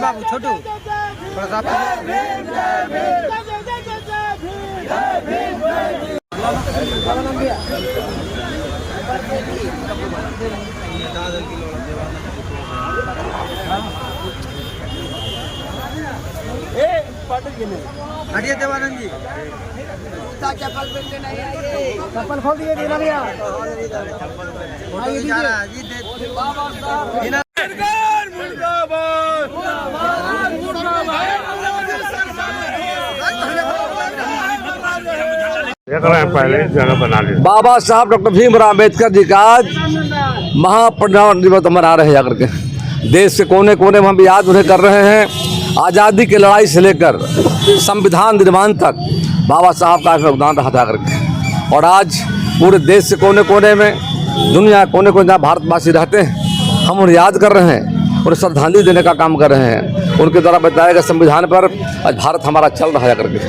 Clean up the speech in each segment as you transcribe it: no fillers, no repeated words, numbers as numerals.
बाबू छोटू थोड़ा सा हटिए देवानंद जी चप्पल खोल दिए भैया बाबा साहब डॉक्टर भीमराव अम्बेडकर जी का आज महापरिनिर्वाण दिवस मना रहे हैं जाकर के। देश के कोने कोने में हम याद उन्हें कर रहे हैं। आज़ादी की लड़ाई से लेकर संविधान निर्माण तक बाबा साहब का योगदान रहा था करके। और आज पूरे देश के कोने कोने में, दुनिया कोने कोने जहाँ भारतवासी रहते हैं, हम उन्हें याद कर रहे हैं, उन्हें श्रद्धांजलि देने का काम कर रहे हैं। उनके द्वारा बताए गए संविधान पर आज भारत हमारा चल रहा है करके।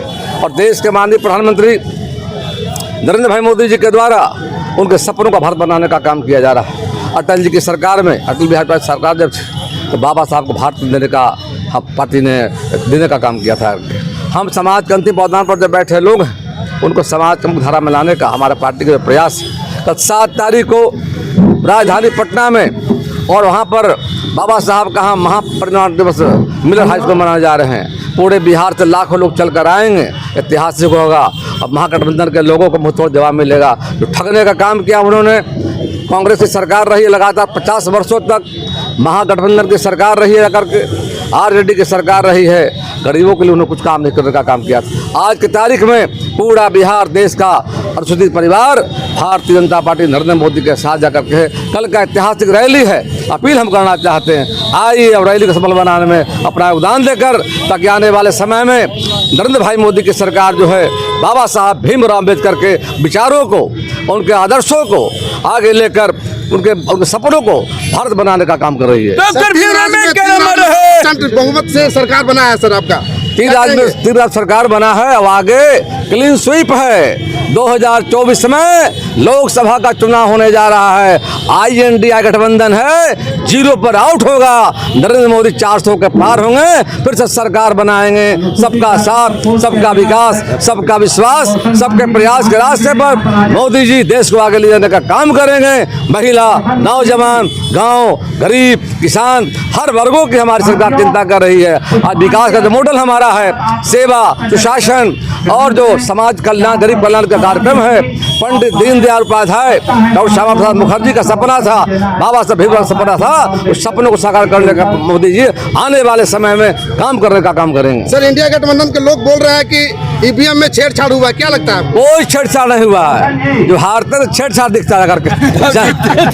और देश के माननीय प्रधानमंत्री नरेंद्र भाई मोदी जी के द्वारा उनके सपनों का भारत बनाने का काम किया जा रहा है। अटल जी की सरकार में, अटल बिहारी वाजपेयी सरकार जब थी तो बाबा साहब को भारत देने का पार्टी ने देने का काम किया था। हम समाज के अंतिम पायदान पर जब बैठे लोग हैं, उनको समाज के मुख्य धारा में लाने का हमारे पार्टी के प्रयास। कल 7 तारीख को राजधानी पटना में और वहाँ पर बाबा साहब का महापरिनिर्वाण दिवस मिलर हाई स्कूल मनाने जा रहे हैं। पूरे बिहार से लाखों लोग चल कर आएंगे, ऐतिहासिक होगा। अब महागठबंधन के लोगों को मुंहतोड़ जवाब मिलेगा। जो ठगने का काम किया उन्होंने, कांग्रेस की सरकार रही है लगातार 50 वर्षों तक, महागठबंधन की सरकार रही है करके, आरजेडी की सरकार रही है, गरीबों के लिए उन्होंने कुछ काम नहीं करने का काम किया। आज की तारीख में पूरा बिहार देश का अनुसूचित परिवार भारतीय जनता पार्टी नरेंद्र मोदी के साथ जाकर के कल का ऐतिहासिक रैली है। अपील हम करना चाहते हैं, आइए और रैली को सफल बनाने में अपना योगदान देकर, ताकि आने वाले समय में नरेंद्र भाई मोदी की सरकार जो है बाबा साहब भीमराव अम्बेडकर के विचारों को, उनके आदर्शों को आगे लेकर उनके सपनों को भारत बनाने का काम कर रही है। बहुमत से सरकार बना है सर आपका, 3 राज्य सरकार बना है। अब आगे क्लीन स्वीप है। 2024 में लोकसभा का चुनाव होने जा रहा है। INDI गठबंधन है, 0 पर आउट होगा। नरेंद्र मोदी 400 के पार होंगे, फिर से सरकार बनाएंगे। सबका साथ, सबका विकास, सबका विश्वास, सबके प्रयास के रास्ते पर मोदी जी देश को आगे ले जाने का काम करेंगे। महिला, नौजवान, गांव, गरीब, किसान, हर वर्गों की हमारी सरकार चिंता कर रही है। आज विकास का जो मॉडल हमारा है, सेवा, सुशासन और जो समाज कल्याण, गरीब कल्याण का कार्यक्रम है, पंडित दीनदयाल उपाध्याय, डॉक्टर श्यामा प्रसाद मुखर्जी का सपना था, बाबा साहब भीमराव का सपना था। उस सपनों को साकार करने का मोदी जी आने वाले समय में काम करने का काम करेंगे। सर, इंडिया गठबंधन के लोग बोल रहे हैं कि EVM में छेड़छाड़ हुआ है, क्या लगता है? कोई छेड़छाड़ नहीं हुआ है। जो हारते हैं छेड़छाड़ दिखता है करके,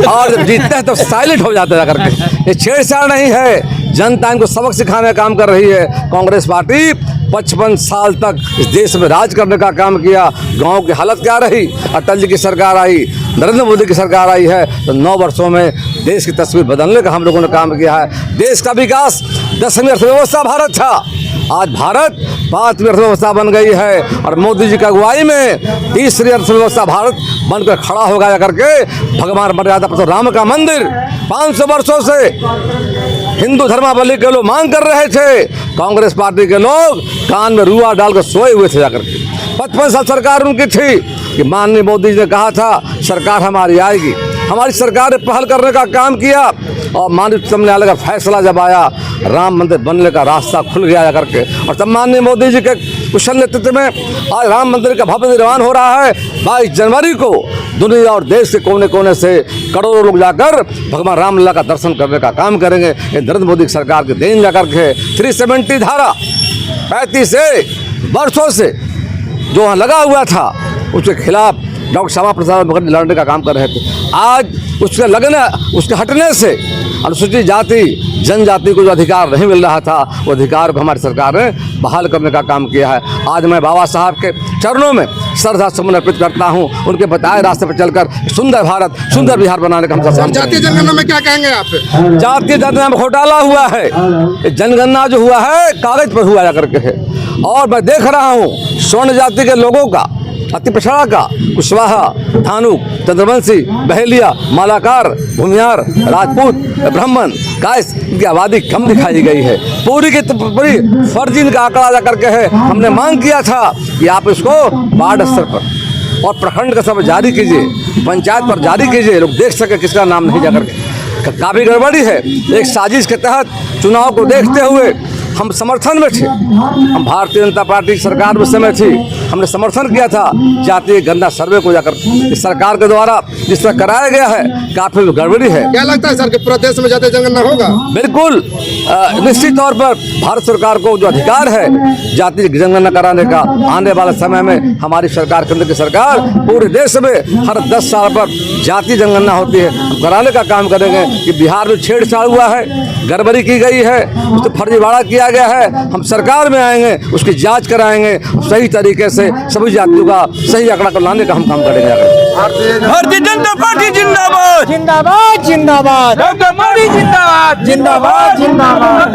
और जब जीतते हैं तो साइलेंट हो जाते हैं करके। ये छेड़छाड़ नहीं है, जनता इनको सबक सिखाने का काम कर रही है। कांग्रेस पार्टी 55 साल तक इस देश में राज करने का काम किया। गांव की हालत क्या रही? अटल जी की सरकार आई, नरेंद्र मोदी की सरकार आई है, तो 9 वर्षों में देश की तस्वीर बदलने का हम लोगों ने काम किया है। देश का विकास 10वीं अर्थव्यवस्था भारत था, आज भारत 5वीं अर्थव्यवस्था बन गई है। और मोदी जी की अगुवाई में 3री अर्थव्यवस्था भारत बनकर खड़ा हो गया करके। भगवान मर्यादा पर राम का मंदिर 500 वर्षों से हिंदू धर्मावलंबी के लोग मांग कर रहे थे। कांग्रेस पार्टी के लोग कान में रुआ डालकर सोए हुए थे जाकर के। 55 साल सरकार उनकी थी कि माननीय मोदी जी ने कहा था सरकार हमारी आएगी। हमारी सरकार ने पहल करने का काम किया और माननीय उच्चतम न्यायालय का फैसला जब आया, राम मंदिर बनने का रास्ता खुल गया करके। और तब माननीय मोदी जी के कुशल नेतृत्व में आज राम मंदिर का भव्य निर्माण हो रहा है। 22 जनवरी को दुनिया और देश के कोने कोने से करोड़ों लोग जाकर भगवान रामलला का दर्शन करने का काम करेंगे। ये नरेंद्र मोदी की सरकार के देन जाकर के 370 धारा 35 वर्षों से जो वहाँ लगा हुआ था, उसके खिलाफ डॉक्टर श्यामा प्रसाद मुखर्जी लड़ने का काम कर रहे थे। आज उसके हटने से अनुसूचित जाति जनजाति को जो अधिकार नहीं मिल रहा था, वो अधिकार को हमारी सरकार ने बहाल करने का काम किया है। आज मैं बाबा साहब के चरणों में श्रद्धा सुमन अर्पित करता हूँ। उनके बताए रास्ते पर चलकर सुंदर भारत, सुंदर बिहार बनाने का हम सब। जातीय जनगणना में क्या कहेंगे आप? जातीय जनगणना में घोटाला हुआ है। जनगणना जो हुआ है कागज पर हुआ जाकर के है। और मैं देख रहा हूँ स्वर्ण जाति के लोगों का अति पिछड़ा का कुशवाहा, धानुक, चंद्रवंशी, बहेलिया, मालाकार, भूमियार, राजपूत, ब्राह्मण, कायस की आबादी कम दिखाई गई है। पूरी की पूरी फर्जी का आंकड़ा जा करके है। हमने मांग किया था कि आप इसको वार्ड स्तर पर और प्रखंड का सब जारी कीजिए, पंचायत पर जारी कीजिए, लोग देख सके किसका नाम नहीं जा करके। काफ़ी गड़बड़ी है। एक साजिश के तहत चुनाव को देखते हुए हम समर्थन में थे। हम भारतीय जनता पार्टी सरकार में समय थी, हमने समर्थन किया था जातीय गणना सर्वे को जाकर इस सरकार के द्वारा जिस तरह कराया गया है काफी गड़बड़ी है। क्या लगता है सर कि पूरा देश में जातीय जनगणना होगा? बिल्कुल निश्चित तौर पर भारत सरकार को जो अधिकार है जातीय जनगणना कराने का, आने वाले समय में हमारी सरकार, केंद्र की सरकार पूरे देश में हर 10 साल पर जातीय जनगणना होती है, हम कराने का काम करेंगे। कि बिहार में छेड़छाड़ हुआ है, गड़बड़ी की गई है, उस तो फर्जीवाड़ा किया गया है, हम सरकार में आएंगे, उसकी जांच कराएंगे, सही तरीके से सभी जातियों का सही आंकड़ा को लाने का हम काम करेंगे। भारतीय जनता पार्टी जिंदाबाद, जिंदाबाद जिंदाबाद, डॉक्टर मोदी जिंदाबाद, जिंदाबाद जिंदाबाद।